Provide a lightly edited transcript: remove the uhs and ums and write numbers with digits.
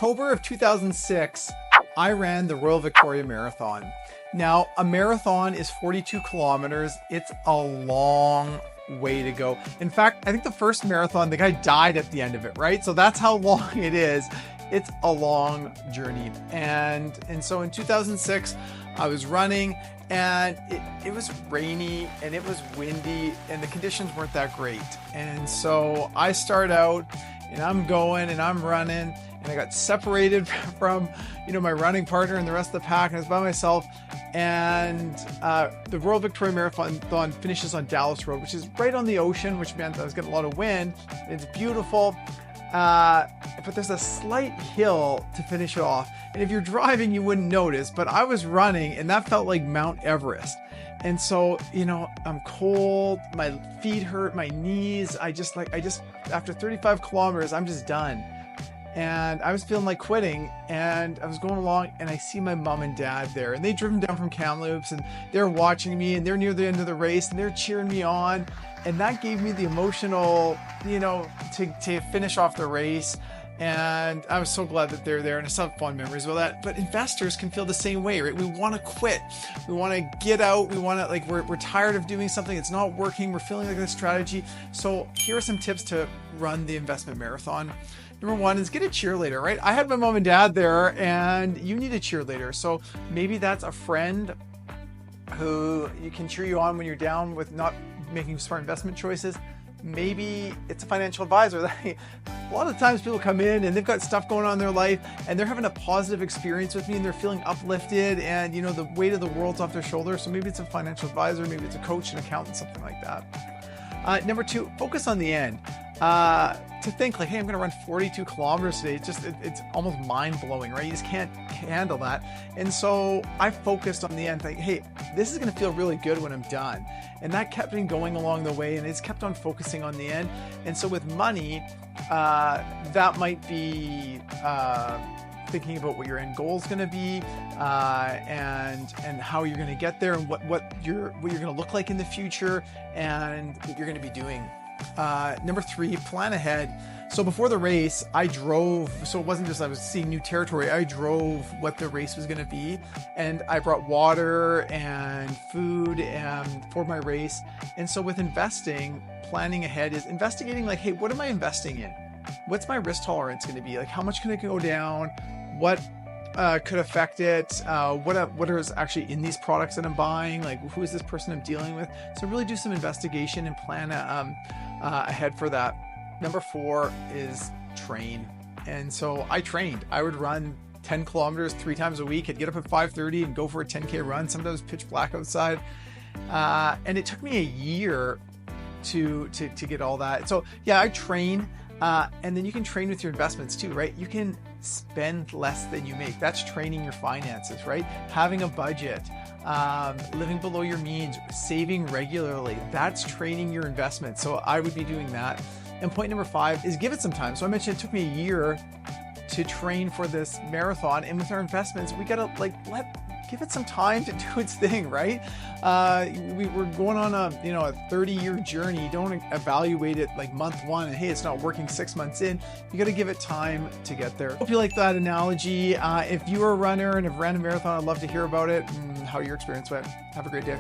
October of 2006, I ran the Royal Victoria Marathon. Now, a marathon is 42 kilometers. It's a long way to go. In fact, I think the first marathon, the guy died at the end of it, right? So that's how long it is. It's a long journey. And so in 2006, I was running and it was rainy and it was windy and the conditions weren't that great. And so I start out and I'm going and I'm running and I got separated from, my running partner and the rest of the pack, and I was by myself. And the Royal Victoria Marathon finishes on Dallas Road, which is right on the ocean, which meant I was getting a lot of wind. It's beautiful. But there's a slight hill to finish it off. And if you're driving, you wouldn't notice, but I was running and that felt like Mount Everest. And so, I'm cold, my feet hurt, my knees. After 35 kilometers, I'm just done. And I was feeling like quitting, and I was going along and I see my mom and dad there, and they driven down from Kamloops and they're watching me and they're near the end of the race and they're cheering me on. And that gave me the emotional, to finish off the race. And I was so glad that they're there, and I still have fond memories with that. But investors can feel the same way, right? We want to quit. We want to get out. We want to, we're tired of doing something. It's not working. We're feeling like a strategy. So here are some tips to run the investment marathon. Number one is get a cheerleader, right? I had my mom and dad there, and you need a cheerleader. So maybe that's a friend who you can cheer you on when you're down with not making smart investment choices. Maybe it's a financial advisor. A lot of times people come in and they've got stuff going on in their life and they're having a positive experience with me and they're feeling uplifted and the weight of the world's off their shoulders. So maybe it's a financial advisor, maybe it's a coach, an accountant, something like that. Number two, focus on the end. To think hey, I'm going to run 42 kilometers today. It's almost mind blowing, right? You just can't handle that. And so I focused on the end, hey, this is going to feel really good when I'm done. And that kept me going along the way, and it's kept on focusing on the end. And so with money, that might be thinking about what your end goal is going to be, and how you're going to get there, and what you're going to look like in the future, and what you're going to be doing. Number three, plan ahead. So before the race, I drove. So it wasn't just I was seeing new territory. I drove what the race was going to be, and I brought water and food for my race. And so with investing, planning ahead is investigating hey, what am I investing in? What's my risk tolerance going to be? How much can it go down? What could affect it? What is actually in these products that I'm buying? Who is this person I'm dealing with? So really do some investigation and plan ahead for that. Number four is train. And so I trained. I would run 10 kilometers 3 times a week. I'd get up at 5:30 and go for a 10K run. Sometimes pitch black outside. And it took me a year to get all that. So yeah, I train. And then you can train with your investments too, right? You can spend less than you make. That's training your finances, right? Having a budget, living below your means, saving regularly. That's training your investments. So I would be doing that. And point number 5 is give it some time. So I mentioned it took me a year to train for this marathon. And with our investments, we gotta give it some time to do its thing, right? We're going on a 30-year journey. Don't evaluate it month 1 and hey, it's not working 6 months in. You got to give it time to get there. Hope you like that analogy. If you're a runner and have ran a marathon, I'd love to hear about it and how your experience went. Have a great day.